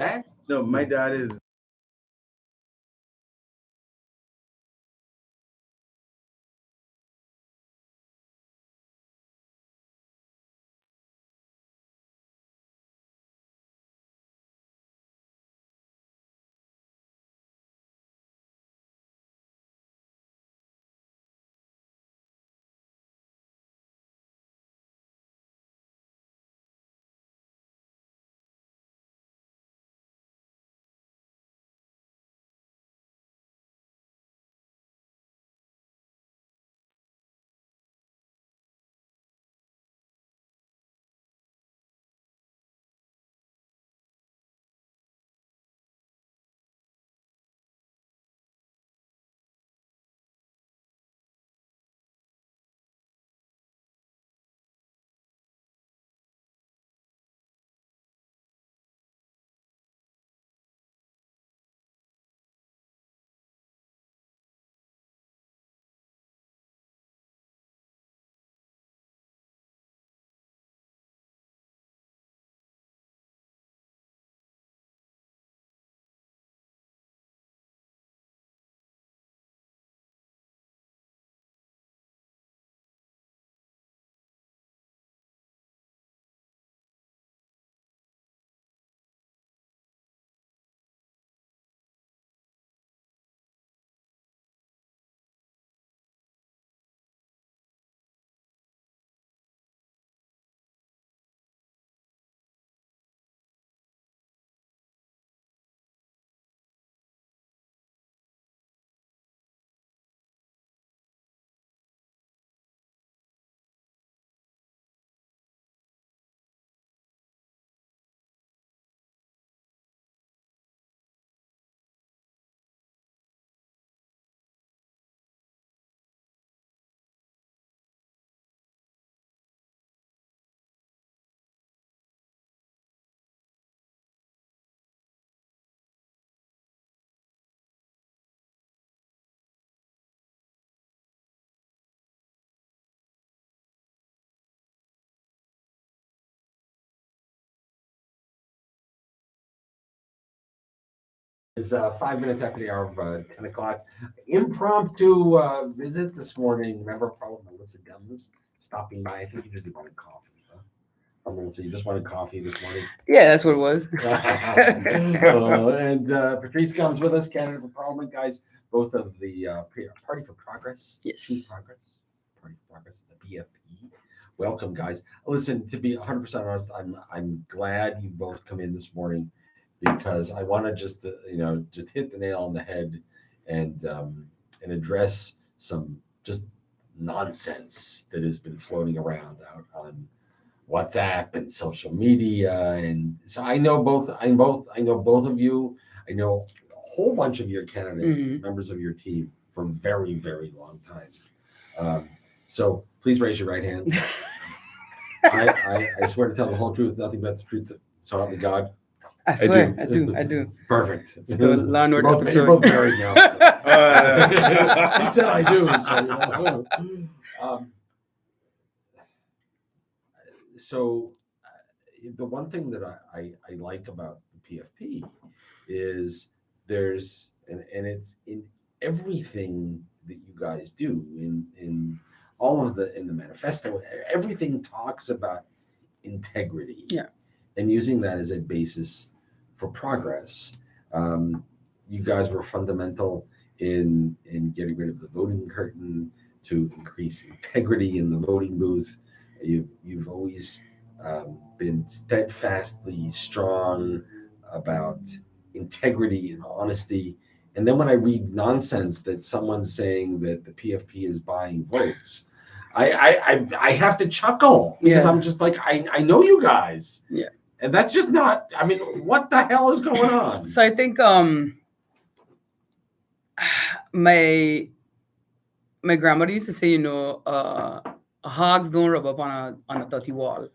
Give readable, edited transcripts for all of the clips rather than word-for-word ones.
Dad? No, my dad is. It's 5 minutes after the hour of 10 o'clock. Impromptu visit this morning. Remember, probably Melissa Gumbs stopping by. I think you just wanted coffee. Huh? So you just wanted coffee this morning. Yeah, that's what it was. And Patrice comes with us, candidate for Parliament, guys. Both of the Party for Progress. Yes. Party for Progress, the PFP. Welcome, guys. Listen, to be 100% honest, I'm glad you both come in this morning because I want to just just hit the nail on the head and address some just nonsense that has been floating around out on WhatsApp and social media. And so I know both of you. I know a whole bunch of your candidates, members of your team, for a very, very long time. So please raise your right hands. I swear to tell the whole truth, nothing but the truth. So help me God. I swear, I do. Perfect. It's the Law and Order episode. You're both married now. He said I do. So, the one thing that I like about the PFP is and it's in everything that you guys do in all of in the manifesto. Everything talks about integrity. Yeah. And using that as a basis for progress. You guys were fundamental in getting rid of the voting curtain to increase integrity in the voting booth. You've always been steadfastly strong about integrity and honesty. And then when I read nonsense that someone's saying that the PFP is buying votes, I have to chuckle because I'm just like, I know you guys. Yeah. And that's just not, I mean, what the hell is going on? So I think my grandmother used to say, hogs don't rub up on a dirty wall.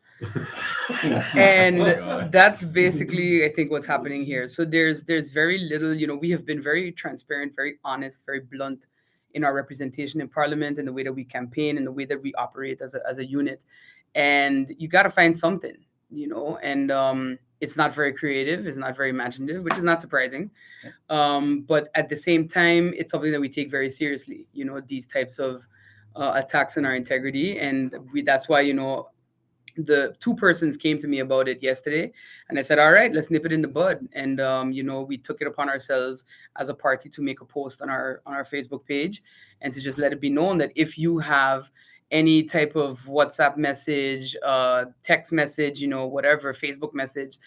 And that's basically, I think, what's happening here. So there's very little, we have been very transparent, very honest, very blunt in our representation in Parliament, in the way that we campaign, in the way that we operate as a unit. And you got to find something, and It's not very creative. It's not very imaginative, which is not surprising. Yeah. But at the same time, it's something that we take very seriously. These types of attacks on our integrity, and that's why the two persons came to me about it yesterday, and I said, all right, let's nip it in the bud. And we took it upon ourselves as a party to make a post on our Facebook page, and to just let it be known that if you have any type of WhatsApp message, text message, whatever, Facebook message,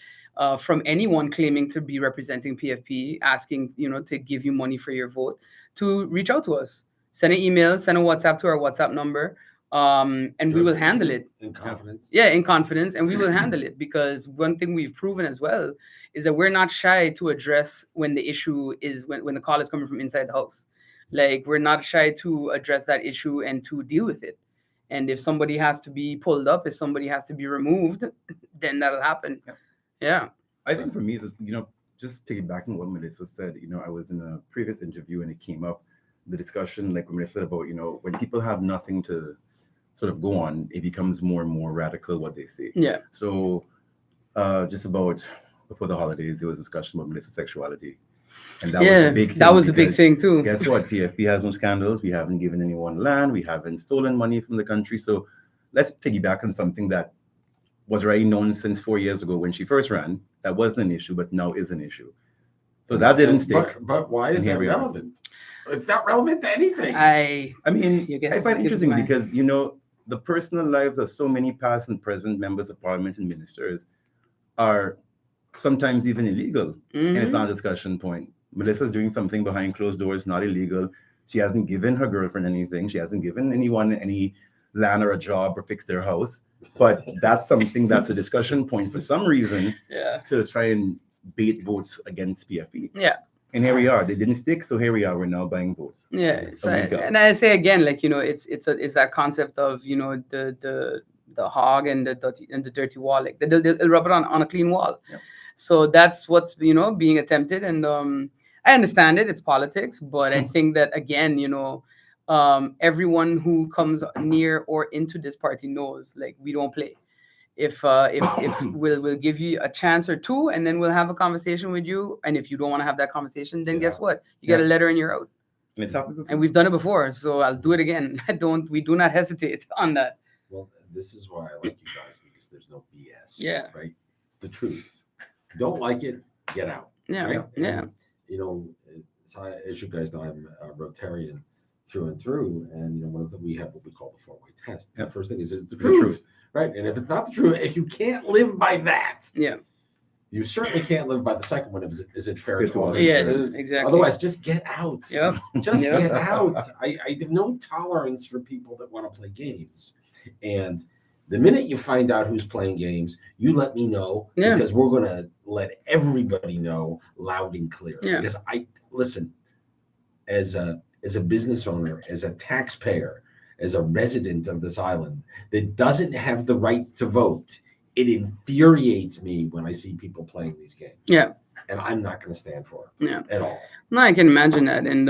from anyone claiming to be representing PFP, asking to give you money for your vote, to reach out to us. Send an email, send a WhatsApp to our WhatsApp number, and we will handle it in confidence. Yeah, in confidence, and we will handle it, because one thing we've proven as well is that we're not shy to address when the issue is when the call is coming from inside the house. Like, we're not shy to address that issue and to deal with it. And if somebody has to be pulled up, if somebody has to be removed, then that'll happen. Yeah. Yeah. I think for me, it's, just piggybacking what Melissa said, I was in a previous interview and it came up, the discussion, like when Melissa said about, when people have nothing to sort of go on, it becomes more and more radical what they say. Yeah. So just about before the holidays, there was discussion about Melissa's sexuality. And that was the big thing. That was the big thing too. Guess what? PFP has no scandals. We haven't given anyone land. We haven't stolen money from the country. So let's piggyback on something that was already known since 4 years ago when she first ran. That wasn't an issue, but now is an issue. So that didn't stick. But why is And here that we are. relevant? It's not relevant to anything. I mean, guess I find it it's interesting mine. because, the personal lives of so many past and present members of parliament and ministers are sometimes even illegal. And it's not a discussion point. Melissa's doing something behind closed doors, not illegal. She hasn't given her girlfriend anything. She hasn't given anyone any land or a job or fixed their house. But that's something that's a discussion point for some reason Yeah. to try and bait votes against PFP. Yeah. And here we are. They didn't stick, so here we are. We're now buying votes. Yeah. So, week out. and I say again, like, it's that concept of the hog and the dirty wall. Like, they'll rub it on a clean wall. Yep. So that's what's being attempted, and I understand it. It's politics, but I think that again, everyone who comes near or into this party knows, like, we don't play. If we'll give you a chance or two, and then we'll have a conversation with you. And if you don't want to have that conversation, then guess what? You get a letter and you're out. And it's happened before. And we've done it before, so I'll do it again. We do not hesitate on that. Well, this is why I like you guys, because there's no BS. Yeah. Right? It's the truth. Don't like it, get out. Yeah. Right? Yeah. And, so as you guys know, I'm a Rotarian through and through. And, we have what we call the four-way test. Yeah. The first thing is the The truth. truth. Right? And if it's not the truth, if you can't live by that, Yeah. you certainly can't live by the second one. Is it fair Good to all? one. Yes, Otherwise, exactly. just get out. Yep. Just Yep. get out. I have no tolerance for people that want to play games. And the minute you find out who's playing games, you let me know, Yeah. because we're going to let everybody know loud and clear. Yeah. Because listen, as a business owner, as a taxpayer, as a resident of this island that doesn't have the right to vote, it infuriates me when I see people playing these games. Yeah. And I'm not going to stand for it Yeah. at all. No, I can imagine that. And,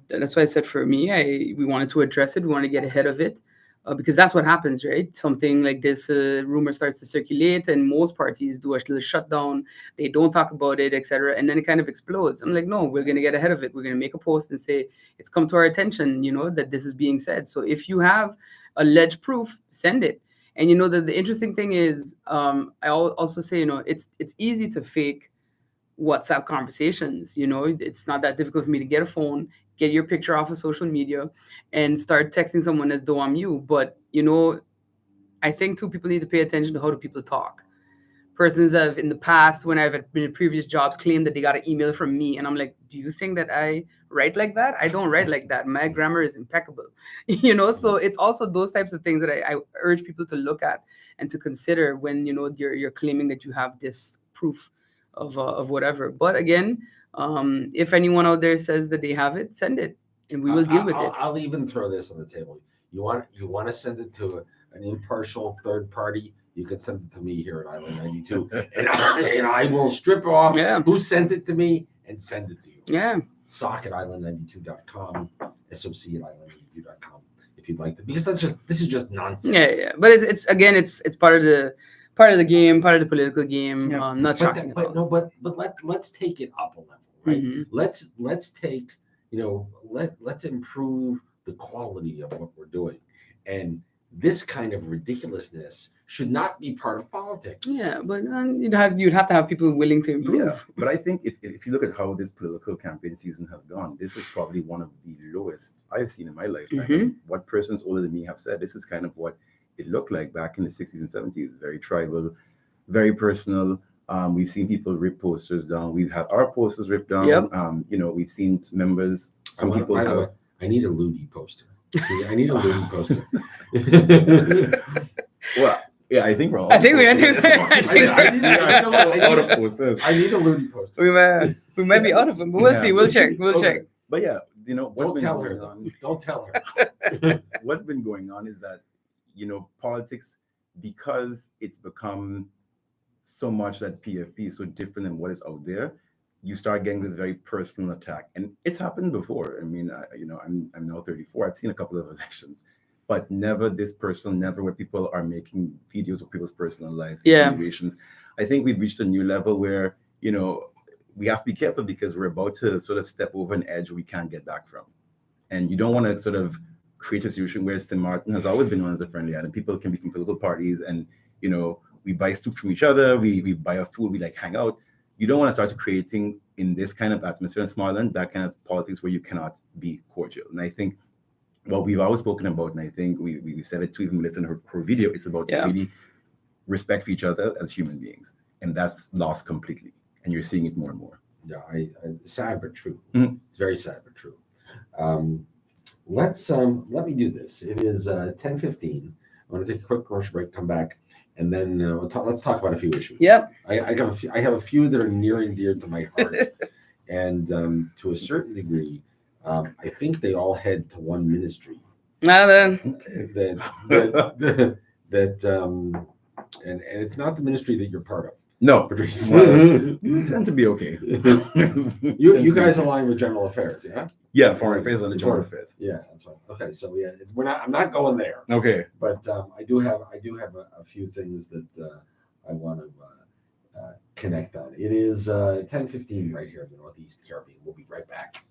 that's why I said for me, we wanted to address it. We want to get ahead of it, because that's what happens, right? Something like this, rumor starts to circulate, and most parties do a little shutdown. They don't talk about it, etc. And then it kind of explodes. I'm like, no, we're going to get ahead of it. We're going to make a post and say, it's come to our attention, that this is being said. So if you have alleged proof, send it. And, the interesting thing is, I also say, it's easy to fake WhatsApp conversations. It's not that difficult for me to get a phone, get your picture off of social media, and start texting someone as though I'm you. But I think too, people need to pay attention to how do people talk. Persons have in the past, when I've been in previous jobs, claimed that they got an email from me, and I'm like, do you think that I write like that? I don't write like that. My grammar is impeccable. So it's also those types of things that I urge people to look at and to consider when you're claiming that you have this proof of whatever. But again, if anyone out there says that they have it, send it, and we will deal with it. I'll even throw this on the table. You want to send it to an impartial third party, you can send it to me here at Island 92, and I will strip off who sent it to me and send it to you. Yeah. Sock at island92.com, SOC at island92.com, if you'd like to, because this is just nonsense. Yeah. But it's part of the part of the game, part of the political game. Yeah. Not But shocking at but all. no, but let's take it up a level, right? Mhm. Let's take, let's improve the quality of what we're doing, and this kind of ridiculousness should not be part of politics. Yeah, but you'd have to have people willing to improve. Yeah, but I think if you look at how this political campaign season has gone, this is probably one of the lowest I've seen in my lifetime. Mhm. And what persons older than me have said, this is kind of what it looked like back in the 60s and 70s. Very tribal, very personal. We've seen people rip posters down. We've had our posters ripped down. Yep. We've seen members. Some By people the way, have. I need a Ludi poster. I need a Ludi poster. Well, yeah, I think we're all. I think we- I posters think- at this I point. think- I need- We are so I need- out of posters. I need a Ludi poster. We might be out of them, but we'll Yeah. see. We'll check. We'll Okay. check. But yeah, what's Don't been tell going her. Though. on? Don't tell her. What's been going on is that politics, because it's become so much that PFP is so different than what is out there, you start getting this very personal attack, and it's happened before. I mean, I'm now 34. I've seen a couple of elections, but never this personal, never where people are making videos of people's personal lives, Yeah. insinuations. I think we've reached a new level where we have to be careful because we're about to sort of step over an edge we can't get back from. And you don't want to sort of create a situation where St. Martin has always been known as a friendly island. People can be from political parties and, we buy soup from each other, we buy our food, we like hang out. You don't want to start creating in this kind of atmosphere in Smartland, that kind of politics where you cannot be cordial. And I think what we've always spoken about, and I think we said it to even Melissa in her video, it's about really respect for each other as human beings. And that's lost completely. And you're seeing it more and more. Yeah, sad but true. Mhm. It's very sad but true. Let me do this. It is 10:15. I want to take a quick commercial break, come back, and then let's talk about a few issues. Yep. I have a few that are near and dear to my heart, and to a certain degree, I think they all head to one ministry. Now then. And it's not the ministry that you're part of. No, Patrice. you tend to be okay. You guys align with general affairs, yeah? Yeah, foreign affairs and general affairs. Yeah, that's right. Okay, so I'm not going there, Okay. but I do have a few things that I want to connect on. It is 10:15 right here in the Northeast Caribbean. We'll be right back.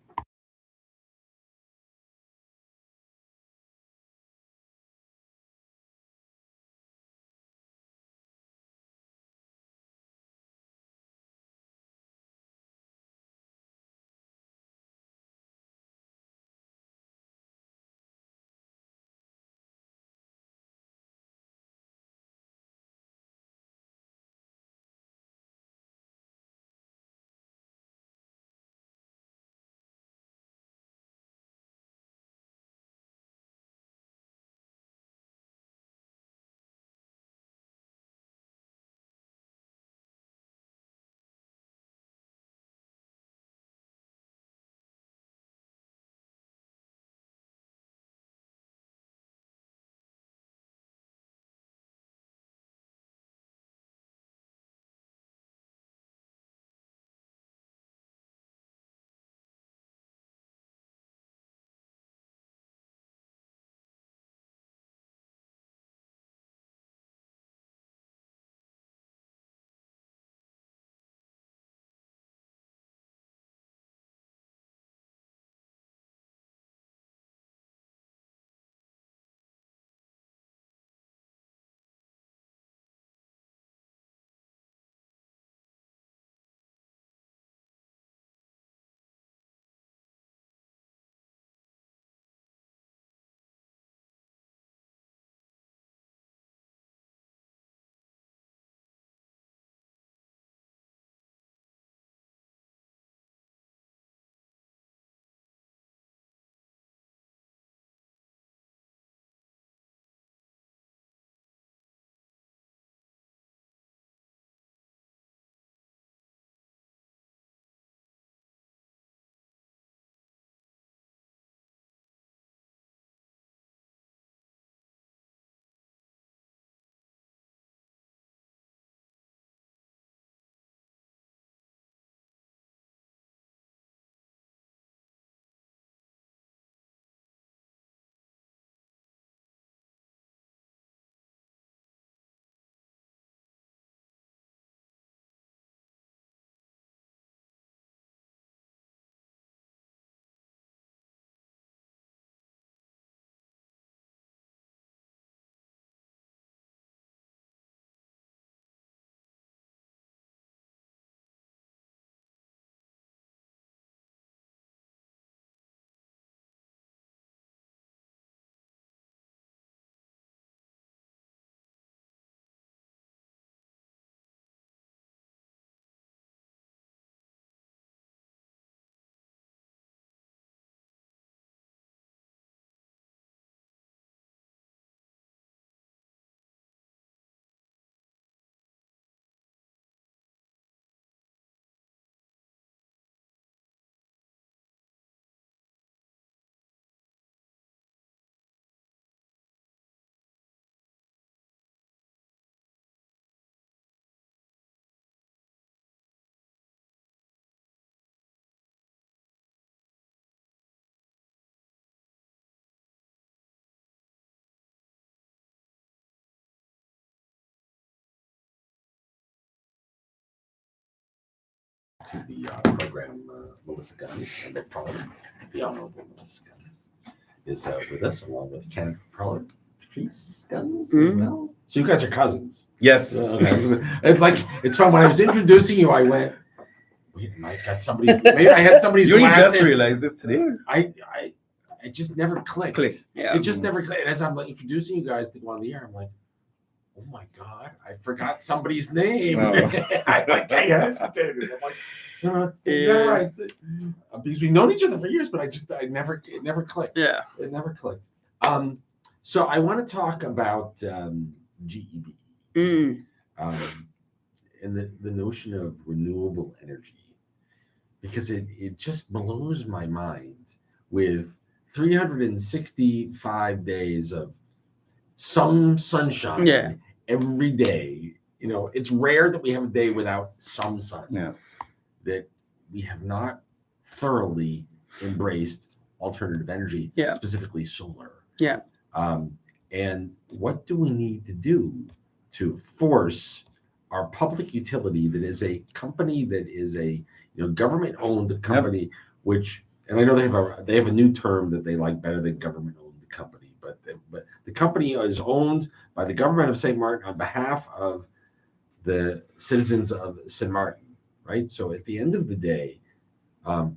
to the program, Melissa Gumbs, Member of Parliament, the Honorable Melissa Gumbs, is with us, along with candidate for Parliament, Patrice Gumbs as well. So you guys are cousins. Yes. Okay. It's fun. When I was introducing you, I went, wait, I got somebody's, maybe I had somebody's You only last just name. realized this today. I just never clicked. Yeah. It just never clicked. And as I'm like introducing you guys to go on the air, I'm like, oh my God, I forgot somebody's name. Oh. I hesitated. I'm like, no, you're right. Because we've known each other for years, but it never clicked. Yeah. It never clicked. So I want to talk about GEB and the notion of renewable energy, because it just blows my mind with 365 days of some sunshine every day. You know, it's rare that we have a day without some sun. Yeah. That we have not thoroughly embraced alternative energy, specifically solar. Yeah. And what do we need to do to force our public utility, that is a company that is a government-owned company, which, and I know they have a new term that they like better than government-owned company, but the company is owned by the government of St. Martin on behalf of the citizens of St. Martin, right? So at the end of the day,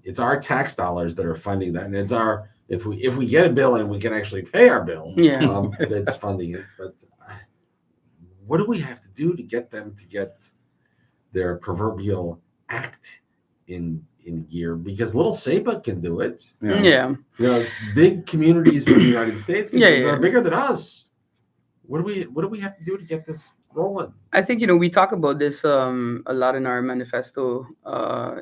it's our tax dollars that are funding that, and it's our, if we get a bill and we can actually pay our bill, that's funding it. But what do we have to do to get them to get their proverbial act in gear? Because little SEPA can do it. Yeah. You know, big communities in the United States are bigger than us. What do we have to do to get this rolling? I think, we talk about this a lot in our manifesto,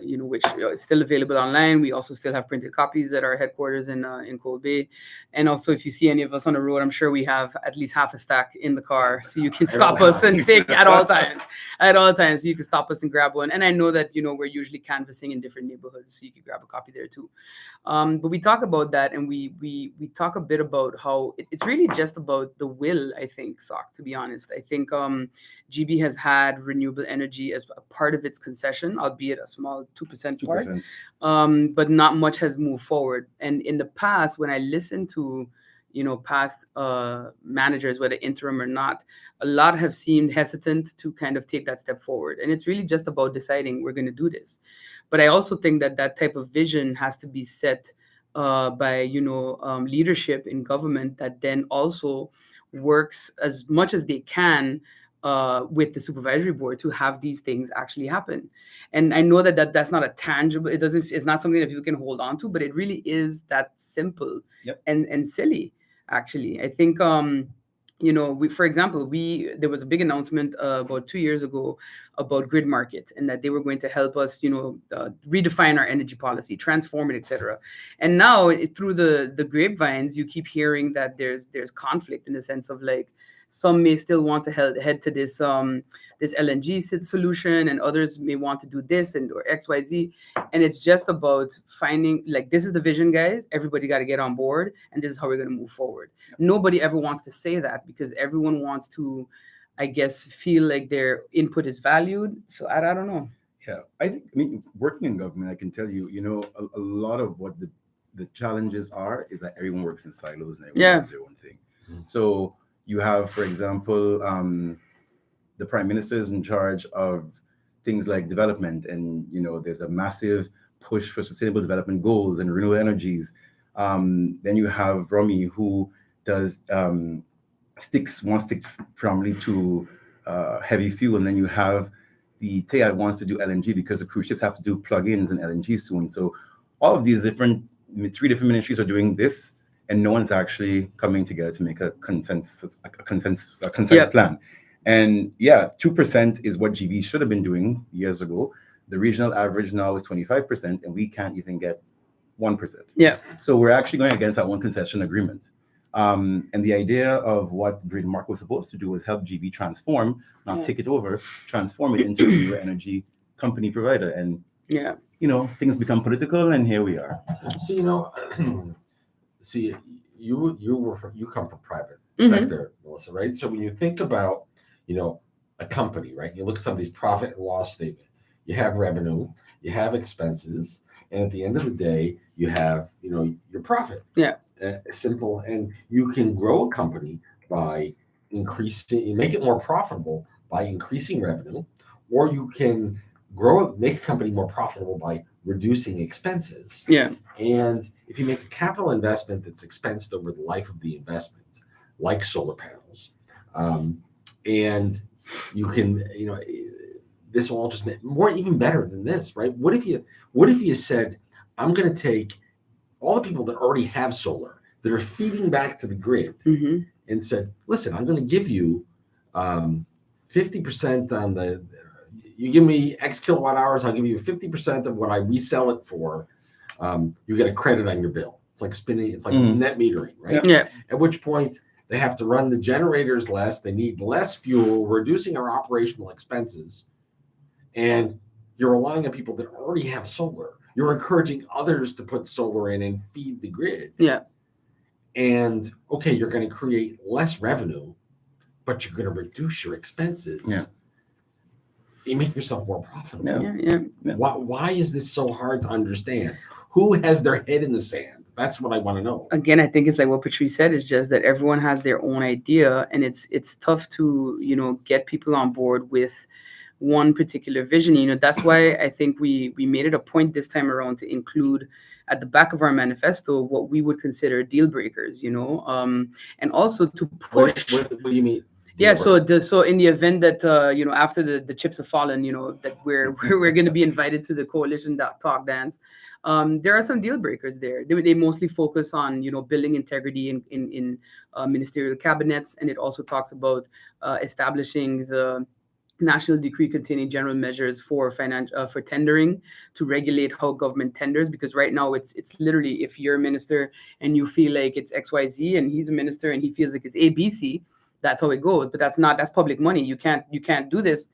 which is still available online. We also still have printed copies at our headquarters in Cold Bay. And also, if you see any of us on the road, I'm sure we have at least half a stack in the car, so you can stop us and take at all times. At all times, you can stop us and grab one. And I know that, we're usually canvassing in different neighborhoods, so you can grab a copy there too. But we talk about that, and we talk a bit about how it's really just about the will, I think, Sock, to be honest. I think GB has had renewable energy as a part of its concession, albeit a small 2% part, but not much has moved forward. And in the past, when I listened to, past managers, whether interim or not, a lot have seemed hesitant to kind of take that step forward. And it's really just about deciding we're going to do this. But I also think that type of vision has to be set by, leadership in government that then also works as much as they can with the supervisory board to have these things actually happen. And I know that that's not a tangible, it's not something that people can hold on to, but it really is that simple and silly, actually. I think, for example, there was a big announcement about 2 years ago about grid market, and that they were going to help us, redefine our energy policy, transform it, etc. And now through the grapevines, you keep hearing that there's conflict, in the sense of, like, some may still want to head to this this LNG solution, and others may want to do this or XYZ. And it's just about finding, like, this is the vision, guys. Everybody got to get on board, and this is how we're going to move forward. Nobody ever wants to say that, because everyone wants to, I guess, feel like their input is valued. So I don't know. Yeah, I mean, working in government, I can tell you, a lot of what the challenges are is that everyone works in silos and everyone does their own thing. So you have, for example, the prime minister is in charge of things like development, and there's a massive push for sustainable development goals and renewable energies. Then you have Romy, who does sticks primarily to heavy fuel, and then you have the TAI wants to do LNG because the cruise ships have to do plug-ins and LNG soon. So all of these three different ministries are doing this, and no one's actually coming together to make a concise plan. And 2% is what GB should have been doing years ago. The regional average now is 25%, and we can't even get 1%. Yeah. So we're actually going against our own concession agreement. And the idea of what Grid Mark was supposed to do was help GB transform, not take it over, transform it into a new energy company provider. And things become political, and here we are. So you come from private sector, Melissa, right? So when you think about a company, right? You look at somebody's profit and loss statement. you have revenue, you have expenses, and at the end of the day, you have your profit. Yeah. Simple, and you can grow a company by increasing, make it more profitable by increasing revenue, or you can make a company more profitable by reducing expenses. Yeah. And if you make a capital investment that's expensed over the life of the investment, like solar panels, and you can, this will all just make more even better than this, right? What if you said, I'm going to take all the people that already have solar that are feeding back to the grid and said, listen, I'm going to give you 50% on you give me X kilowatt hours, I'll give you 50% of what I resell it for. You get a credit on your bill. It's like net metering, right? Yeah. At which point they have to run the generators less, they need less fuel, reducing our operational expenses. And you're relying on people that already have solar. You're encouraging others to put solar in and feed the grid. Yeah. And okay, you're going to create less revenue, but you're going to reduce your expenses. Yeah. You make yourself more profitable. Yeah. Why is this so hard to understand? Who has their head in the sand? That's what I want to know. Again, I think it's like what Patrice said, is just that everyone has their own idea, and it's tough to, get people on board with one particular vision. That's why I think we made it a point this time around to include at the back of our manifesto what we would consider deal breakers, and also to push. What do you mean? Yeah, so in the event that after the chips have fallen, that we're going to be invited to the coalition talk dance, there are some deal breakers there. They mostly focus on building integrity in ministerial cabinets, and it also talks about establishing the national decree containing general measures for tendering to regulate how government tenders, because right now it's literally, if you're a minister and you feel like it's XYZ and he's a minister and he feels like it's ABC, that's how it goes. But that's public money. You can't do this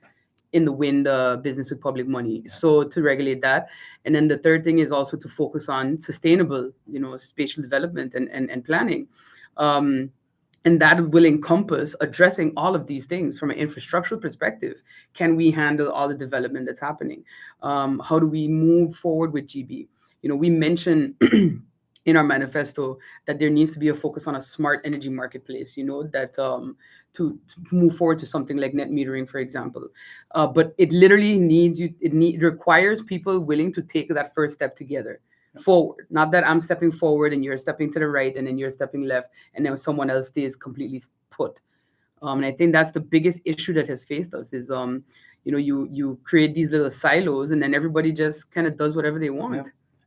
in the wind business with public money. So to regulate that. And then the third thing is also to focus on sustainable, spatial development and planning. And that will encompass addressing all of these things from an infrastructural perspective. Can we handle all the development that's happening? How do we move forward with GB? We mentioned in our manifesto that there needs to be a focus on a smart energy marketplace, that to move forward to something like net metering, for example. But it literally it requires people willing to take that first step together. Forward, not that I'm stepping forward and you're stepping to the right and then you're stepping left and then someone else stays completely put. And I think that's the biggest issue that has faced us is you create these little silos and then everybody just kind of does whatever they want. Yeah.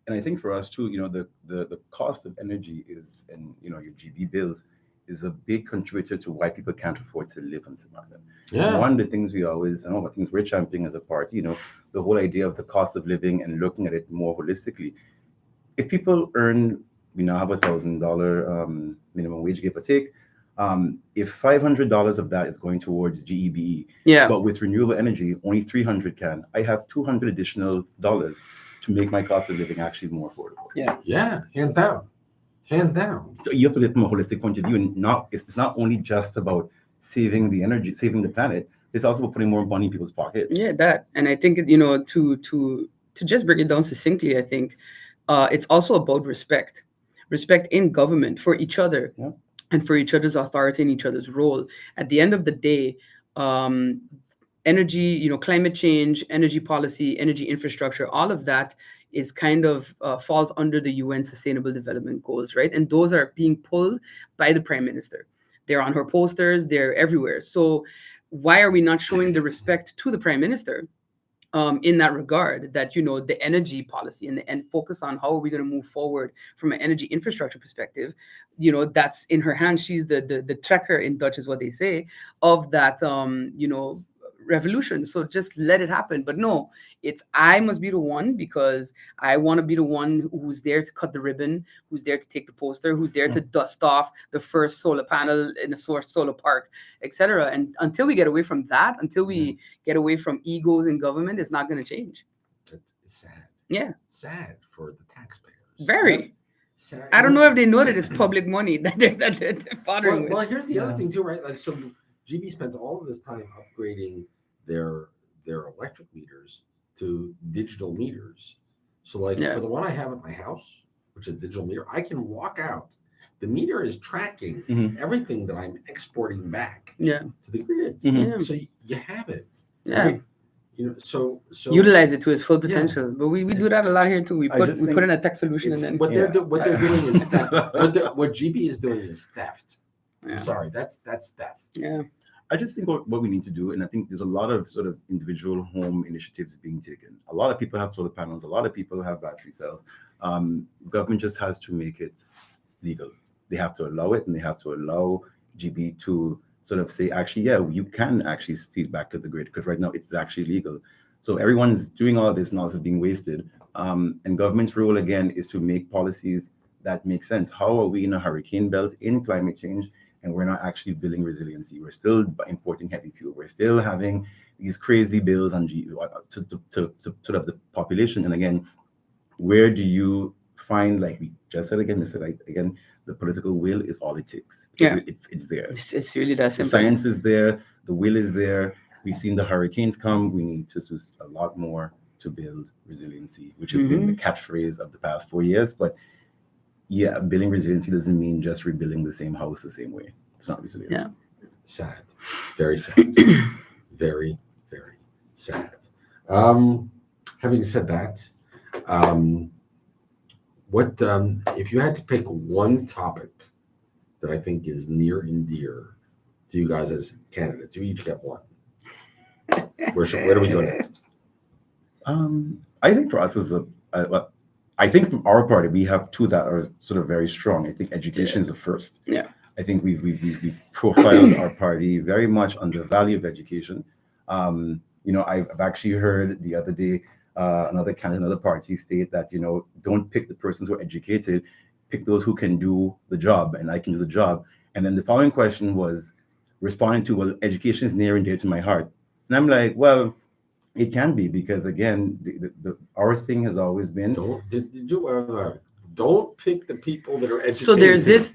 And I think for us too, the cost of energy is, and your GB bills is a big contributor to why people can't afford to live in Samantha. Yeah. One of the things one of the things we're championing as a party, the whole idea of the cost of living and looking at it more holistically. If people earn, we now have $1,000 minimum wage, give or take. If $500 of that is going towards GEBE, but with renewable energy, only $300 can. I have $200 additional dollars to make my cost of living actually more affordable. Yeah, hands down. So you have to look from a holistic point of view, and it's not only just about saving the energy, saving the planet. It's also about putting more money in people's pockets. Yeah, that, and I think to just break it down succinctly, I think. It's also about respect in government for each other and for each other's authority and each other's role. At the end of the day, energy, climate change, energy policy, energy infrastructure, all of that is kind of falls under the UN Sustainable Development Goals, right? And those are being pulled by the Prime Minister. They're on her posters, they're everywhere. So why are we not showing the respect to the Prime Minister? In that regard, that the energy policy and focus on how are we going to move forward from an energy infrastructure perspective, that's in her hands. She's the trekker, in Dutch is what they say, of that revolution. So just let it happen. But no, it's I must be the one, because I want to be the one who's there to cut the ribbon, who's there to take the poster, who's there to dust off the first solar panel in a solar park, etc. And until we get away from that, until we get away from egos in government, it's not going to change. It's sad. Yeah. It's sad for the taxpayers. Very. Sad. I don't know if they know that it's public money that they're bothering with. Well, here's the other thing too, right? Like, so GB spent all of this time upgrading their electric meters to digital meters. So like Yeah. for the one I have at my house, which is a digital meter, I can walk out. The meter is tracking Mhm. everything that I'm exporting back Yeah. to the grid. Mhm. Yeah. So you have it. Yeah. Right? You know, so Utilize it to its full Yeah. potential. But we do that a lot here too. We I put just we put think in a tech solution and it's then what Yeah. they're doing is theft. What GB is doing is theft. Yeah. I'm sorry, that's theft. yeah. I just think what we need to do, and I think there's a lot of sort of individual home initiatives being taken. A lot of people have solar panels. A lot of people have battery cells. Government just has to make it legal. They have to allow it, and they have to allow GB to sort of say, actually, yeah, you can actually feed back to the grid, because right now it's actually legal. So everyone's doing all this, now it's being wasted. And government's role again is to make policies that make sense. How are we in a hurricane belt in climate change, and we're not actually building resiliency? We're still importing heavy fuel. We're still having these crazy bills on to sort of the population. And again, where do you find, like we just said again, again, the political will is all it takes. Yeah. It's there. It's really that The simple. science is there. The will is there. We've seen the hurricanes come. We need to do a lot more to build resiliency, which has been the catchphrase of the past 4 years. But yeah, building resiliency doesn't mean just rebuilding the same house the same way. It's not resilient. Yeah. Sad. Very sad. Very, very sad. Having said that, what if you had to pick one topic that I think is near and dear to you guys as candidates? You each get one. Where do we go next? I think for us as well, I think from our party we have two that are sort of very strong. I think education is the first. Yeah. I think we've profiled our party very much on the value of education. I've actually heard the other day another candidate, another party state that, don't pick the persons who are educated, pick those who can do the job, and I can do the job. And then the following question was responding to, well, education is near and dear to my heart. And I'm like, well, it can be, because again, our thing has always been don't pick the people that are educated. So there's this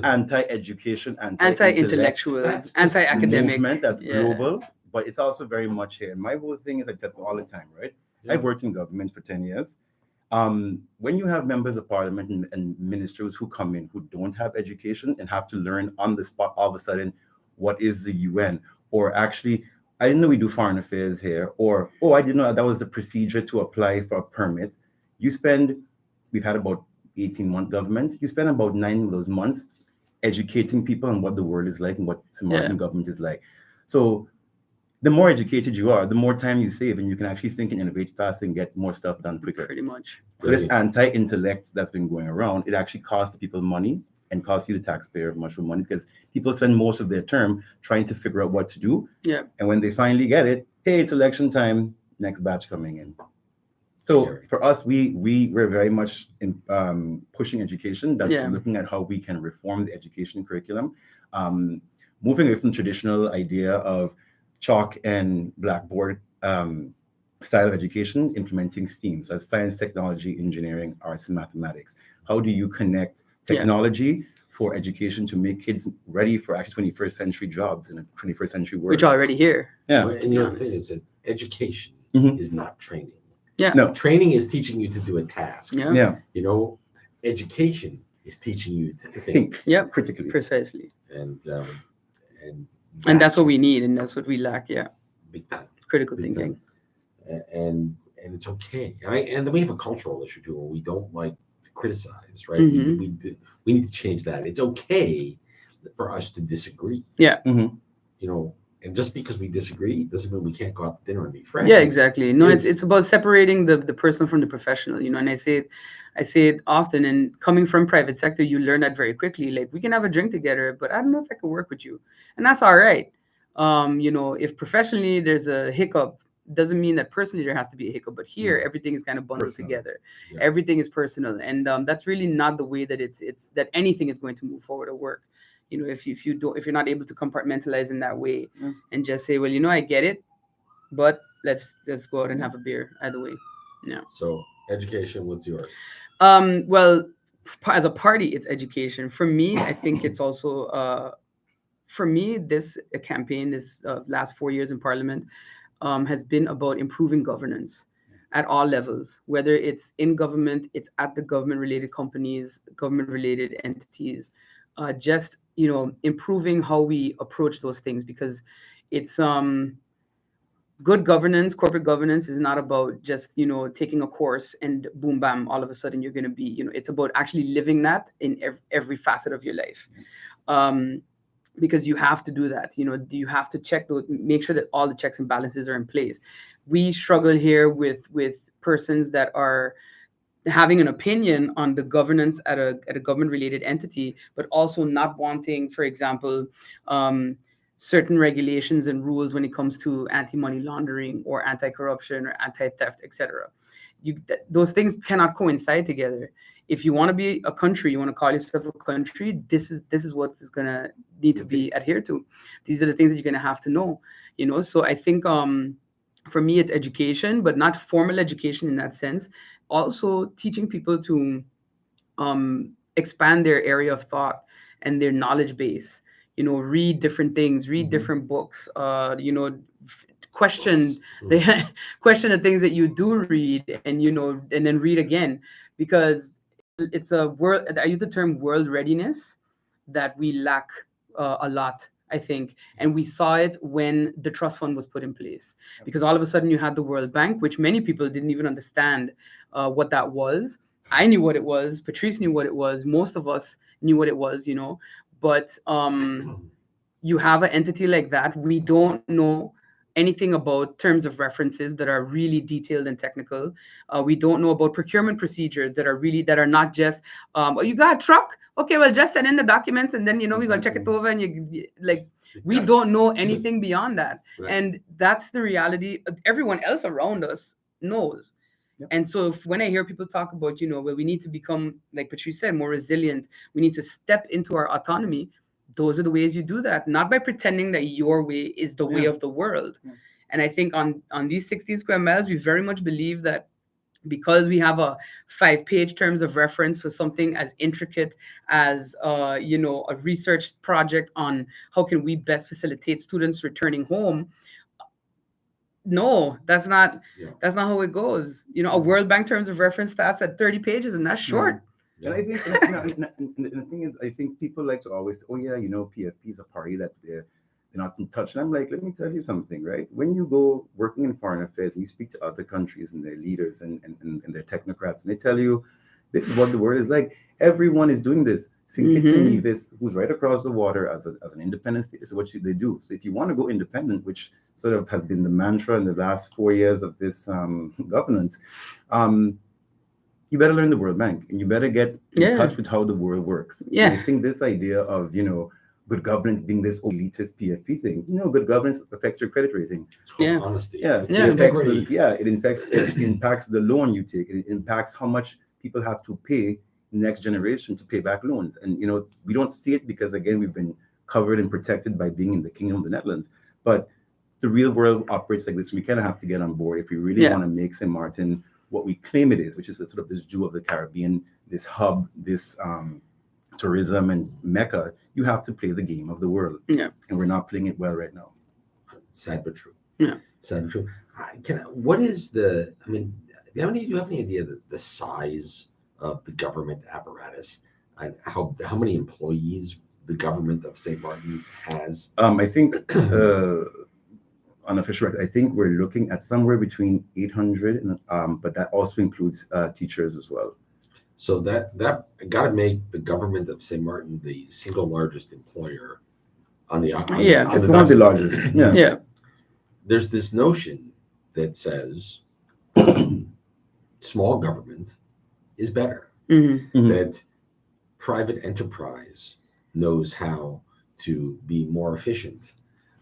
anti-education, anti-intellectual, that's just anti-academic movement that's yeah. global, but it's also very much here. My whole thing is like that all the time, right? Yeah. I've worked in government for 10 years. When you have members of parliament and ministers who come in who don't have education and have to learn on the spot all of a sudden what is the UN, or actually, I didn't know we do foreign affairs here, or I didn't know that was the procedure to apply for a permit. We've had about 18-month governments. You spend about 9 of those months educating people on what the world is like and what Samaritan government is like. So the more educated you are, the more time you save, and you can actually think and innovate fast and get more stuff done quicker. Pretty much. So this anti-intellect that's been going around, it actually costs the people money and costs you, the taxpayer, much more money, because people spend most of their term trying to figure out what to do. Yeah. And when they finally get it, hey, it's election time, next batch coming in. So Scary. for us, we're very much in pushing education. That's looking at how we can reform the education curriculum, moving away from the traditional idea of chalk and blackboard style of education, implementing STEAM, so science, technology, engineering, arts, and mathematics. How do you connect technology for education to make kids ready for actually 21st century jobs in a 21st century world? Which are already here. Yeah. And the other thing is that education is not training. Yeah. No. Training is teaching you to do a task. Yeah. Education is teaching you to think. Yeah. Critically. Precisely. And that's what we need, and that's what we lack. Yeah. Big time. Critical Big thinking. time. And it's okay. And then we have a cultural issue too, where we don't like to criticize, right? We need to change that. It's okay for us to disagree. Yeah. And just because we disagree doesn't mean we can't go out to dinner and be friends. Yeah, exactly. No, it's about separating the personal from the professional, and I say it often, and coming from private sector, you learn that very quickly. Like, we can have a drink together, but I don't know if I could work with you. And that's all right. If professionally there's a hiccup, doesn't mean that personally there has to be a hiccup, but here everything is kind of bundled together. Yeah. Everything is personal. And that's really not the way that it's that anything is going to move forward or work. If you're not able to compartmentalize in that way and just say, well, I get it, but let's go out and have a beer either way. No. So education, what's yours? Well, as a party, it's education. For me, I think it's also this campaign, this last 4 years in Parliament, has been about improving governance at all levels, whether it's in government, it's at the government-related companies, government-related entities, just improving how we approach those things, because it's good governance, corporate governance is not about just taking a course and boom bam, all of a sudden you're going to be it's about actually living that in every facet of your life. Because you have to do that. You have to make sure that all the checks and balances are in place. We struggle here with persons that are having an opinion on the governance at a government related entity, but also not wanting, for example, certain regulations and rules when it comes to anti-money laundering or anti-corruption or anti-theft, etc. Those things cannot coincide together. If you want to be a country, you want to call yourself a country, this is what is going to need to be adhered to. These are the things that you're going to have to know. So I think for me it's education, but not formal education in that sense. Also teaching people to expand their area of thought and their knowledge base. Read different things, read different books, question the things that you do read, and and then read again, because it's a world. I use the term world readiness that we lack a lot, I think, and we saw it when the trust fund was put in place, because all of a sudden you had the World Bank, which many people didn't even understand what that was. I knew what it was. Patrice knew what it was. Most of us knew what it was, but you have an entity like that. We don't know anything about terms of references that are really detailed and technical. We don't know about procurement procedures that are not just, oh, you got a truck? Okay, well, just send in the documents and then, we're going to check it over and we don't know anything beyond that. Right. And that's the reality. Everyone else around us knows. Yep. And so when I hear people talk about, well, we need to become, like Patrice said, more resilient, we need to step into our autonomy. Those are the ways you do that, not by pretending that your way is the way of the world. Yeah. And I think on these 16 square miles, we very much believe that because we have a 5-page terms of reference for something as intricate as, a research project on how can we best facilitate students returning home. No, that's not how it goes. A World Bank terms of reference starts at 30 pages and that's short. Yeah. And I think, and the thing is, I think people like to always, PFP is a party that they're not in touch. And I'm like, let me tell you something, right? When you go working in foreign affairs and you speak to other countries and their leaders and their technocrats, and they tell you, this is what the world is like. Everyone is doing this. St. Kitts and Nevis, who's right across the water as an independent state, this is what they do. So if you want to go independent, which sort of has been the mantra in the last 4 years of this governance, you better learn the World Bank and you better get in touch with how the world works. Yeah. And I think this idea of, good governance being this elitist PFP thing, good governance affects your credit rating. Yeah. Honesty. Yeah. It impacts the loan you take. It impacts how much people have to pay next generation to pay back loans. And, we don't see it because, again, we've been covered and protected by being in the Kingdom of the Netherlands. But the real world operates like this. We kind of have to get on board if we really want to make St. Martin what we claim it is, which is sort of this Jew of the Caribbean, this hub, this tourism and Mecca. You have to play the game of the world. Yeah. And we're not playing it well right now. Sad but true. Yeah. Sad but true. What is do you have any idea the size of the government apparatus and how many employees the government of St. Martin has? I think on official record, I think we're looking at somewhere between 800, and but that also includes teachers as well. So that got to make the government of St. Martin the single largest employer on the it's one of the largest. Yeah. There's this notion that says small government is better. Mm-hmm. That private enterprise knows how to be more efficient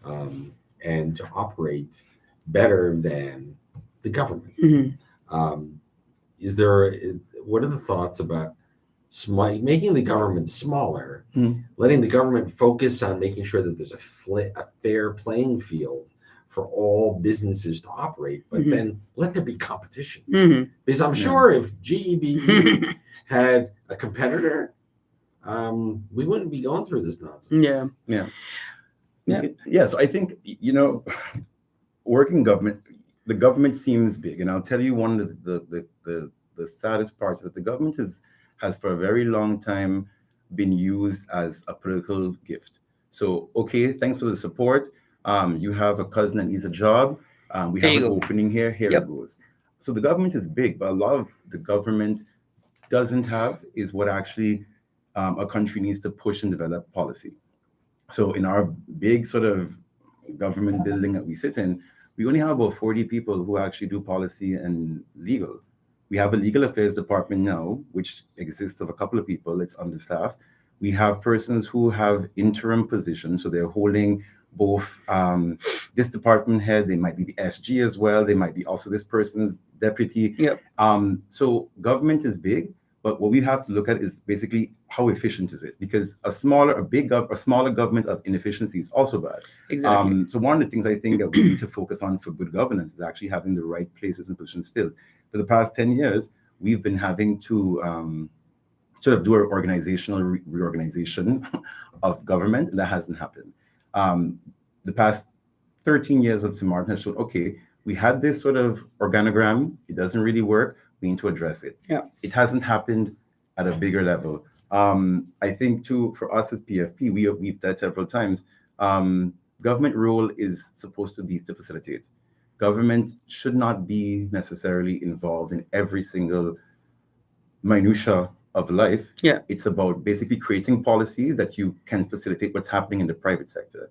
and to operate better than the government. Mm-hmm. What are the thoughts about making the government smaller, letting the government focus on making sure that there's a fair playing field for all businesses to operate, but then let there be competition? Because I'm sure if GEBE had a competitor, we wouldn't be going through this nonsense. So I think working government, the government seems big, and I'll tell you one of the saddest parts is that the government has for a very long time been used as a political gift. So, okay, thanks for the support. You have a cousin that needs a job. We There have you an go. opening here. Here Yep. it goes. So the government is big, but a lot of the government doesn't have is what actually a country needs to push and develop policy. So in our big sort of government building that we sit in, we only have about 40 people who actually do policy and legal. We have a legal affairs department now, which exists of a couple of people. It's understaffed. We have persons who have interim positions, so they're holding both this department head. They might be the SG as well. They might be also this person's deputy. Yep. So government is big, but what we have to look at is basically how efficient is it? Because a smaller government of inefficiency is also bad. Exactly. So one of the things I think that we need to focus on for good governance is actually having the right places and positions filled. For the past 10 years, we've been having to sort of do our organizational reorganization of government, and that hasn't happened. The past 13 years of St. Martin has shown, okay, we had this sort of organogram, it doesn't really work, we need to address it. Yeah. It hasn't happened at a bigger level. I think too, for us as PFP, we've said several times, government role is supposed to be to facilitate. Government should not be necessarily involved in every single minutia of life. Yeah. It's about basically creating policies that you can facilitate what's happening in the private sector.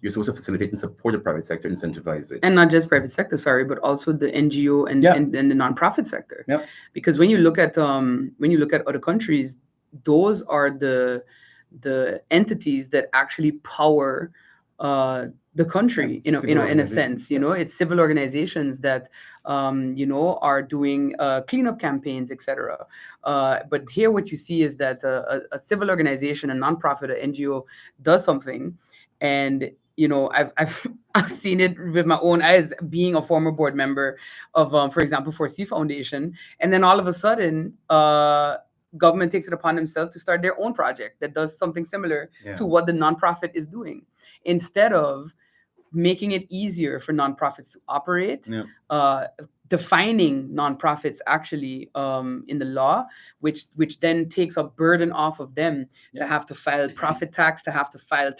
You're supposed to facilitate and support the private sector, incentivize it. And not just private sector, sorry, but also the NGO and, Yeah. and the nonprofit sector. Yeah. Because when you look at other countries, those are the entities that actually power the country, Yeah. in a sense. It's civil organizations that are doing cleanup campaigns, etc. But here, what you see is that a civil organization, a nonprofit, an NGO does something, and I've seen it with my own eyes, being a former board member of, for example, 4C Foundation, and then all of a sudden, government takes it upon themselves to start their own project that does something similar to what the nonprofit is doing, instead of making it easier for nonprofits to operate, defining nonprofits actually in the law, which then takes a burden off of them to have to file profit tax, to have to file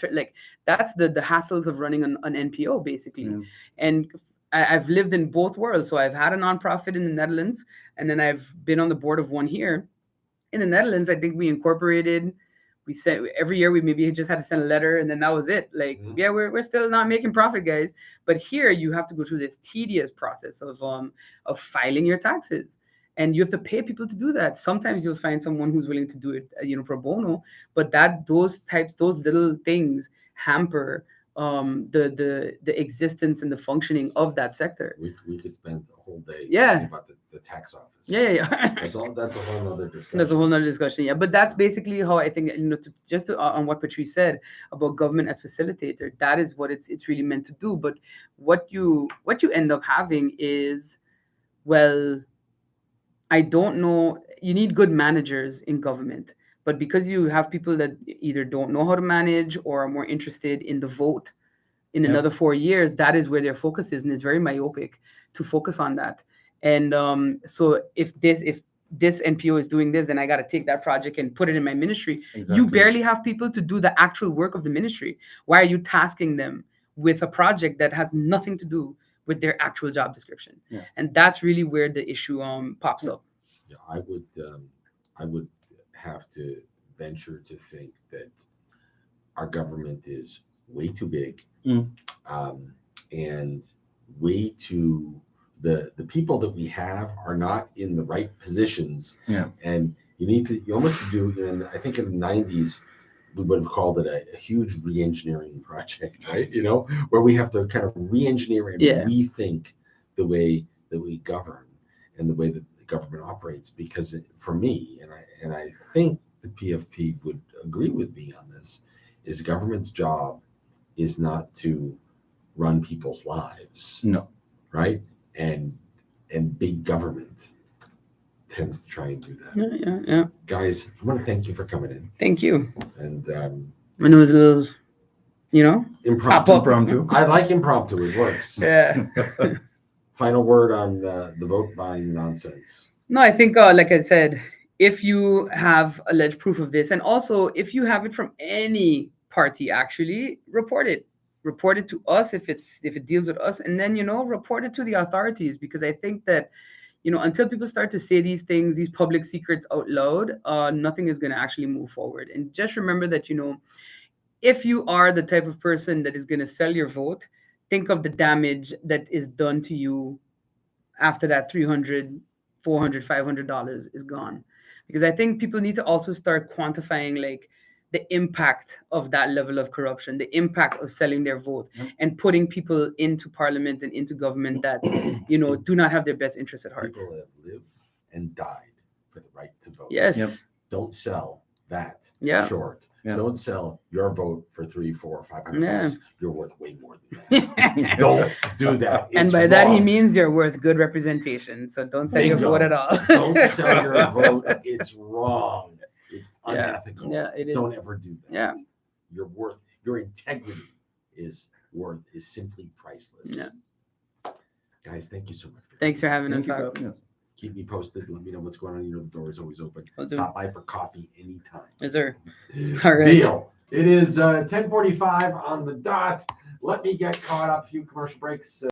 that's the hassles of running an NPO basically. And I've lived in both worlds. So I've had a nonprofit in the Netherlands, and then I've been on the board of one here. In the Netherlands, I think we incorporated. We said every year we maybe just had to send a letter, and then that was it. We're still not making profit, guys. But here you have to go through this tedious process of filing your taxes, and you have to pay people to do that. Sometimes you'll find someone who's willing to do it, pro bono. But those little things hamper the existence and the functioning of that sector. We could spend the whole day Yeah. talking about the tax office. Yeah. That's a whole other discussion. That's a whole nother discussion. Yeah. But that's basically how I think, on what Patrice said about government as facilitator, that is what it's really meant to do. But what you end up having is, well, I don't know, you need good managers in government. But because you have people that either don't know how to manage or are more interested in the vote in another 4 years, that is where their focus is, and it's very myopic to focus on that. And so if this NPO is doing this, then I got to take that project and put it in my ministry. Exactly. You barely have people to do the actual work of the ministry. Why are you tasking them with a project that has nothing to do with their actual job description? Yeah. And that's really where the issue pops up. Yeah, I would have to venture to think that our government is way too big, and way too the people that we have are not in the right positions. Yeah. And you almost do, and I think in the 90s we would have called it a huge re-engineering project, right? Where we have to kind of re-engineer and rethink the way that we govern and the way that the government operates. Because for me, and I think the PFP would agree with me on this, is government's job is not to run people's lives. No. Right? And big government tends to try and do that. Yeah. Guys, I want to thank you for coming in. Thank you. And I know it was a little you know, Impromptu. up. Impromptu. I like impromptu. It works. Yeah. Final word on the vote buying nonsense. No, I think, like I said, if you have alleged proof of this, and also if you have it from any party, actually report it. Report it to us if it deals with us, and then report it to the authorities, because I think that until people start to say these things, these public secrets out loud, nothing is going to actually move forward. And just remember that if you are the type of person that is going to sell your vote, think of the damage that is done to you after that $300, $400, $500 is gone. Because I think people need to also start quantifying like the impact of that level of corruption, the impact of selling their vote, and putting people into parliament and into government that do not have their best interests at heart. People have lived and died for the right to vote. Yes. Yep. Don't sell that short. Yeah. Don't sell your vote for $300, $400, $500. Yeah. You're worth way more than that. Don't do that. And It's by that he wrong. means you're worth good representation. So don't sell your Bingo. vote at all. Don't sell your vote. It's wrong. It's unethical. Yeah, it is. Don't ever do that. Yeah. Your integrity is simply priceless. Yeah. Guys, thank you so much. Thanks for having Thank us. you for Hawk. having us. Keep me posted. Let me know what's going on. The door is always open. Will do. Stop by for coffee anytime. Yes, sir. All right. Deal. It is 10:45 on the dot. Let me get caught up. A few commercial breaks.